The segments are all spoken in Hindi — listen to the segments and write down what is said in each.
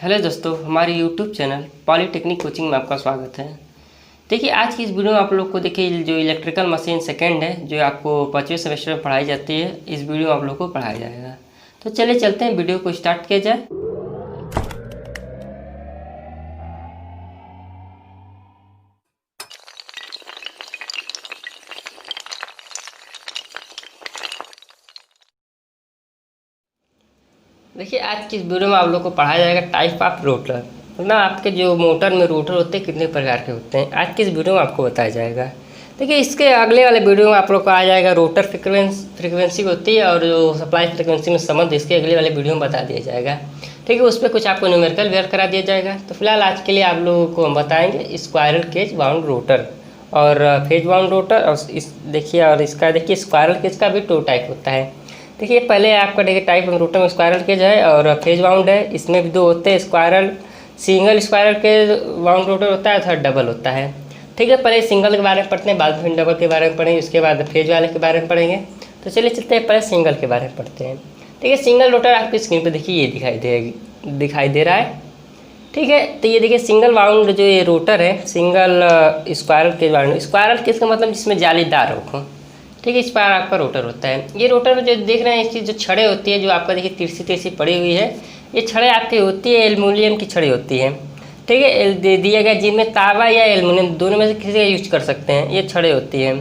हेलो दोस्तों, हमारे यूट्यूब चैनल पॉलीटेक्निक कोचिंग में आपका स्वागत है। देखिए, आज की इस वीडियो में आप लोग को देखिए जो इलेक्ट्रिकल मशीन सेकंड है जो आपको 5वें सेमेस्टर में पढ़ाई जाती है, इस वीडियो में आप लोग को पढ़ाया जाएगा। तो चलिए चलते हैं, वीडियो को स्टार्ट किया जाए। देखिए, आज की इस वीडियो में आप लोग को पढ़ाया जाएगा टाइप ऑफ रोटर, मतलब आपके जो मोटर में रोटर होते हैं कितने प्रकार के होते हैं, आज की इस वीडियो में आपको बताया जाएगा। देखिए, इसके अगले वाले वीडियो में आप लोग को आ जाएगा रोटर फ्रिक्वेंसी होती है और जो सप्लाई फ्रिक्वेंसी में संबंध, इसके अगले वाले वीडियो में बता दिया जाएगा। ठीक है, उस पर कुछ आपको न्यूमेरिकल वेयर करा दिया जाएगा। तो फिलहाल आज के लिए आप लोगों को हम बताएंगे स्क्वायरल केज बाउंड रोटर और फेज बाउंड रोटर। और इस देखिए, और इसका देखिए स्क्वायरल केज का भी 2 टाइप होता है। देखिए, पहले आपका देखिए टाइप रोटर में स्क्वायरल केज है और फेज बाउंड है। इसमें भी 2 होते हैं, single squirrel cage bound rotor होता है, थर्ड डबल होता है। ठीक है, पहले सिंगल के बारे में पढ़ते हैं, बाद में डबल के बारे में पढ़ेंगे, उसके बाद फेज वाले के बारे में पढ़ेंगे। तो चलिए चलते हैं, पहले सिंगल के बारे में पढ़ते हैं। ठीक है, सिंगल रोटर आपकी स्क्रीन पर देखिए ये दिखाई दे रहा है। ठीक है, तो ये देखिए सिंगल बाउंड जो ये रोटर है, single squirrel cage bound. Squirrel cage का मतलब जिसमें जालीदार हो। ठीक है, इस पर आपका रोटर होता है। ये रोटर में जो देख रहे हैं, इसकी जो छड़ें होती है, जो आपका देखिए तिरछी पड़ी हुई है, ये छड़ें आपकी होती है एल्युमिनियम की छड़ें होती है। ठीक है, दिया गया जिनमें तांबा या एल्युमिनियम दोनों में से किसी का यूज कर सकते हैं, ये छड़ें होती हैं।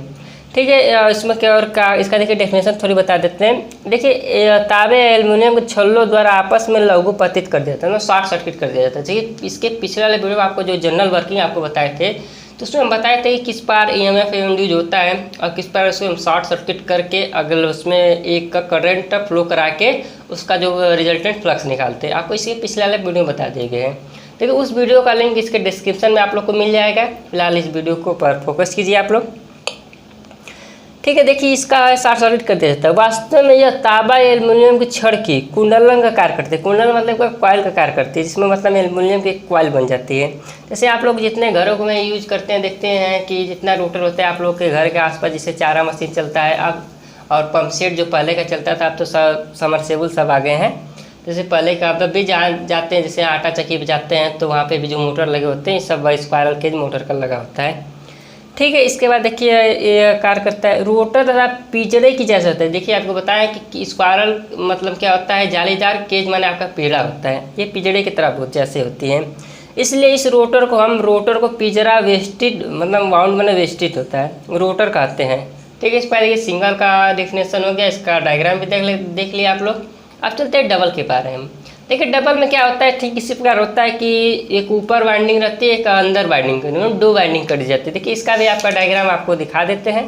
ठीक है, इसमें क्या और का इसका देखिए डेफिनेशन थोड़ी बता देते हैं। देखिए, तांबे एल्युमिनियम के छल्लों द्वारा आपस में लघु पतित कर दिया जाता है, शॉर्ट सर्किट कर दिया जाता है। ठीक है, इसके पिछले वाले वीडियो में आपको जो जनरल वर्किंग आपको बताए थे, तो उसमें हम बताए थे कि किस पार EMF इंड्यूस होता है और किस पार उसको हम शॉर्ट सर्किट करके अगर उसमें एक का करंट फ्लो करा के उसका जो रिजल्टेंट फ्लक्स निकालते हैं। आपको इसके पिछले वाले वीडियो बता दिए गए हैं। देखिए, उस वीडियो का लिंक इसके डिस्क्रिप्शन में आप लोग को मिल जाएगा। फिलहाल इस वीडियो को पर फोकस कीजिए आप लोग। ठीक है, देखिए इसका शॉर्ट सर्किट कर दिया जाता है। वास्तव में यह तांबा एल्युमिनियम की छड़ की कुंडलन का कार्य करती है। कुंडलन मतलब कॉइल का कार्य करती है, जिसमें मतलब एल्युमिनियम की कॉइल बन जाती है। जैसे आप लोग जितने घरों में यूज करते हैं, देखते हैं कि जितना रोटर होता है आप लोग के घर के आसपास, जैसे चारा मशीन चलता है अब, और पंप सेट जो पहले का चलता था, अब तो सब समरसेबल सब आ गए हैं। जैसे पहले का अब भी जाते हैं, जैसे आटा चक्की पे जाते हैं तो वहाँ पे भी जो मोटर लगे होते हैं सब स्क्वायरल केज मोटर का लगा होता है। ठीक है, इसके बाद देखिए ये कार्य करता है रोटर तथा पिजड़े की जैसे होता है। देखिए, आपको बताया कि स्क्वायरल मतलब क्या होता है, जालीदार, केज माने आपका पेड़ा होता है, ये पिजड़े की तरह जैसे होती है। इसलिए इस रोटर को पिजड़ा वेस्टेड मतलब बाउंड माने वेस्टेड होता है, रोटर कहते हैं। ठीक है, इस पर ये सिंगल का डेफिनेशन हो गया, इसका डायग्राम भी देख लिया आप लोग। अब चलते हैं डबल के बारे में। देखिए, डबल में क्या होता है, ठीक इसी प्रकार होता है कि एक ऊपर वाइंडिंग रहती है, एक अंदर वाइंडिंग, 2 वाइंडिंग कर दी जाती है। देखिए, इसका भी आपका डायग्राम आपको दिखा देते हैं।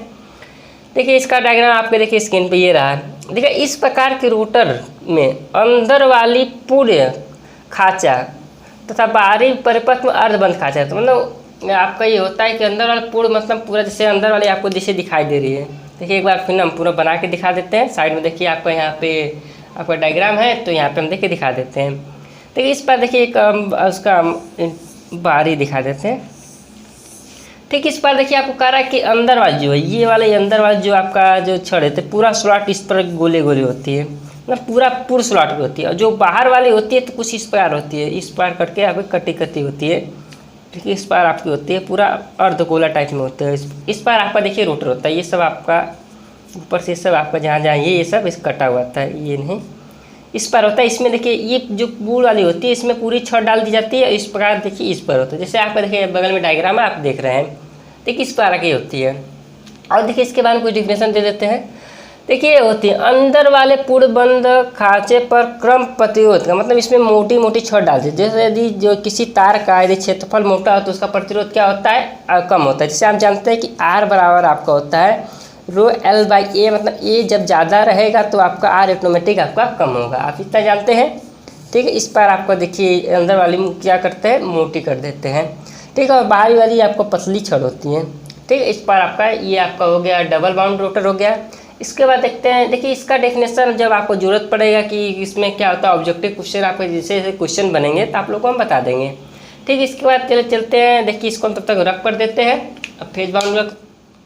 देखिए, इसका डायग्राम आपके देखिए स्क्रीन पे ये रहा है। देखिए, इस प्रकार के रोटर में अंदर वाली पूर्ण खांचा तथा बाहरी परिपथ में अर्धबंद खांचा, तो मतलब आपका ये होता है कि अंदर वाला पूर्ण मतलब पूरा, जैसे अंदर वाली आपको जैसे दिखाई दे रही है। देखिए, एक बार फिर हम पूरा बना के दिखा देते हैं। साइड में देखिए आपका यहाँ पे आपका डायग्राम है, तो यहाँ पे हम देखिए दिखा देते हैं। देखिए, इस पर देखिए एक उसका बाहरी दिखा देते हैं। ठीक, इस पर देखिए आपको कह रहा है कि अंदर वाली जो है, ये वाले अंदर वाली जो आपका जो छड़ है, तो पूरा स्लॉट इस पर गोले होती है, मतलब पूरा स्लॉट की होती है। और जो बाहर वाली होती है तो कुछ इस प्रकार होती है, इस प्रकार करके आपकी कटी होती है। ठीक है, इस पर आपकी होती है पूरा अर्धगोला टाइप में होता है। इस पर आपका देखिए रोटर होता है। ये सब आपका ऊपर से सब आपका जहाँ ये सब इस कटा हुआ था, ये नहीं इस पर होता है। इसमें देखिए ये जो बूढ़ वाली होती है, इसमें पूरी छड़ डाल दी जाती है। इस प्रकार देखिए इस पर होता है, जैसे आपका देखिए बगल में डायग्राम है आप देख रहे हैं। देखिए, इस प्रकार की होती है। और देखिए इसके बारे में कुछ डिफिनेशन दे देते हैं। देखिए, ये होती है अंदर वाले पूर्णबंद खांचे पर क्रम प्रतिरोध का मतलब इसमें मोटी छड़ डालती है। जैसे यदि जो किसी तार का यदि क्षेत्रफल मोटा हो तो उसका प्रतिरोध क्या होता है, कम होता है। जैसे आप जानते हैं कि R बराबर आपका होता है रो L/A, मतलब A जब ज़्यादा रहेगा तो आपका R ऑटोमेटिक आपका कम होगा, आप इतना जानते हैं। ठीक है, इस पर आपको देखिए अंदर वाली क्या करते हैं, मोटी कर देते हैं। ठीक है, और बाहरी वाली आपको पतली छड़ होती है। ठीक है, इस पर आपका ये आपका हो गया डबल बाउंड रोटर हो गया। इसके बाद देखते हैं, देखिए इसका डेफिनेशन जब आपको जरूरत पड़ेगा कि इसमें क्या होता है, ऑब्जेक्टिव क्वेश्चन आपके जैसे क्वेश्चन बनेंगे तो आप लोग को हम बता देंगे। ठीक है, इसके बाद चलते हैं, देखिए इसको हम तब तक रख कर देते हैं। अब फेज बाउंड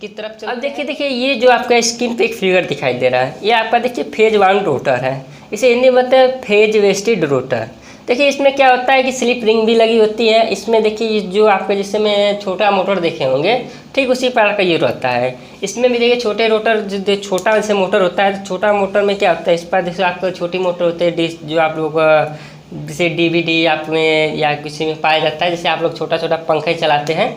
की तरफ चलते हैं। अब देखिए ये जो आपका स्क्रीन पे एक फिगर दिखाई दे रहा है, ये आपका देखिए फेज बाउंड रोटर है। इसे हिंदी में बताते हैं फेज वेस्टेड रोटर। देखिए इसमें क्या होता है कि स्लिप रिंग भी लगी होती है। इसमें देखिए जो आपके जिसमें छोटा मोटर देखे होंगे ठीक उसी प्रकार का ये रहता है। इसमें भी देखिए छोटे रोटर जो छोटा जैसे मोटर होता है, तो छोटा मोटर में क्या होता है, इस पर जैसे आपको छोटी मोटर होती है डिश जो आप लोग जैसे डीवीडी आप में या किसी में पाया जाता है, जैसे आप लोग छोटा छोटा पंखे चलाते हैं,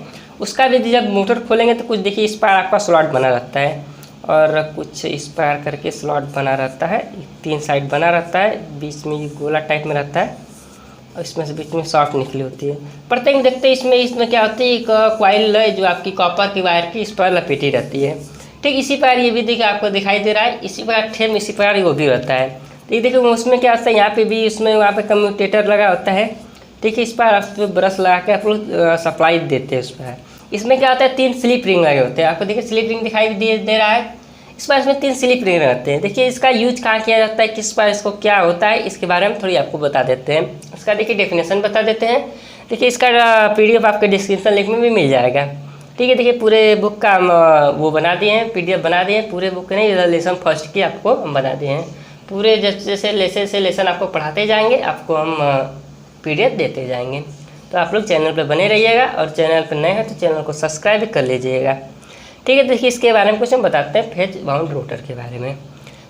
उसका भी जब मोटर खोलेंगे तो कुछ देखिए इस पर आपका स्लॉट बना रहता है और कुछ इस प्रकार करके स्लॉट बना रहता है, 3 साइड बना रहता है, बीच में ये गोला टाइप में रहता है और इसमें से बीच में शॉर्ट निकली होती है। प्रत्येक देखते हैं इसमें क्या होती है, एक कॉइल है जो आपकी कॉपर की वायर की इस पर लपेटी रहती है। ठीक इसी प्रकार ये भी देखिए आपको दिखाई दे रहा है, इसी प्रकार ठेम इसी प्रकार वो भी रहता है। तो ये देखिए उसमें क्या होता है, यहाँ पे भी उसमें वहाँ पे कम्यूटेटर लगा होता है। ठीक है, इस पर आप ब्रश लगा के आप लोग सप्लाई देते हैं उस पर। इसमें क्या होता है 3 स्लिप रिंग लगे होते हैं, आपको देखिए स्लिप रिंग दिखाई दे रहा है। इस पर इसमें 3 स्लिप रिंग रहते हैं। देखिए इसका यूज कहाँ किया जाता है, किस पर इसको क्या होता है, इसके बारे में थोड़ी आपको बता देते हैं। इसका देखिए डेफिनेशन बता देते हैं। देखिए इसका PDF आपके डिस्क्रिप्शन लिंक में भी मिल जाएगा। ठीक है, देखिए पूरे बुक का हम वो बना दिए हैं, PDF बना दिए हैं। पूरे बुक नहीं, लेसन फर्स्ट की आपको हम बना दिए हैं। पूरे जैसे लेसन से लेसन आपको पढ़ाते जाएंगे, आपको हम PDF देते जाएंगे। तो आप लोग चैनल पर बने रहिएगा और चैनल पर नए हैं तो चैनल को सब्सक्राइब कर लीजिएगा। ठीक है, देखिए इसके बारे में कुछ हम बताते हैं फेज बाउंड रोटर के बारे में।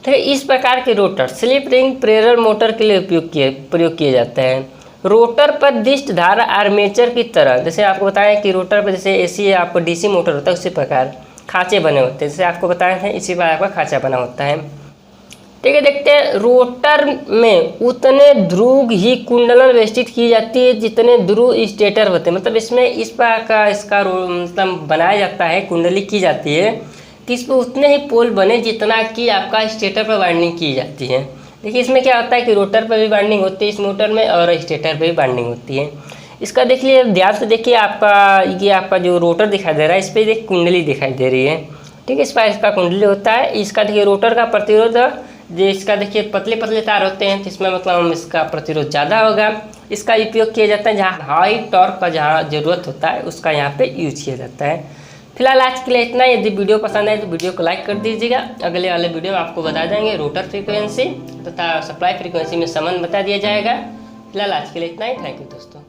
ठीक है, इस प्रकार के रोटर स्लिप रिंग प्रेरर मोटर के लिए प्रयोग किए जाते हैं। रोटर पर दिष्ट धारा आर्मेचर की तरह, जैसे आपको बताएं कि रोटर पर जैसे AC आपको DC मोटर होता है उसी प्रकार खांचे बने होते हैं, जैसे आपको बताए हैं इसी प्रकार आपका खांचा बना होता है। ठीक है, देखते हैं रोटर में उतने ध्रुव ही कुंडलन वेष्टित की जाती है जितने ध्रुव स्टेटर होते हैं। मतलब इसमें इस प्रकार का इसका मतलब बनाया जाता है, कुंडली की जाती है कि इस पर उतने ही पोल बने जितना कि आपका स्टेटर पर वाइंडिंग की जाती है। देखिए इसमें क्या होता है कि रोटर पर भी वाइंडिंग होती है इस मोटर में और स्टेटर पर भी वाइंडिंग होती है। इसका देखिए ध्यान से देखिए, आपका जो रोटर दिखाई दे रहा है इस पर एक कुंडली दिखाई दे रही है। ठीक है, इस पर इसका कुंडली होता है। इसका देखिए रोटर का प्रतिरोध जो इसका देखिए पतले पतले तार होते हैं, जिसमें मतलब इसका प्रतिरोध ज़्यादा होगा। इसका उपयोग किया जाता है जहाँ हाई टॉर्क का जहाँ ज़रूरत होता है उसका यहाँ पे यूज किया जाता है। फिलहाल आज के लिए इतना। यदि वीडियो पसंद आए तो वीडियो को लाइक कर दीजिएगा। अगले वाले वीडियो में आपको बता देंगे रोटर फ्रीक्वेंसी तथा सप्लाई फ्रीक्वेंसी में संबंध बता दिया जाएगा। फिलहाल आज के लिए इतना ही। थैंक यू दोस्तों।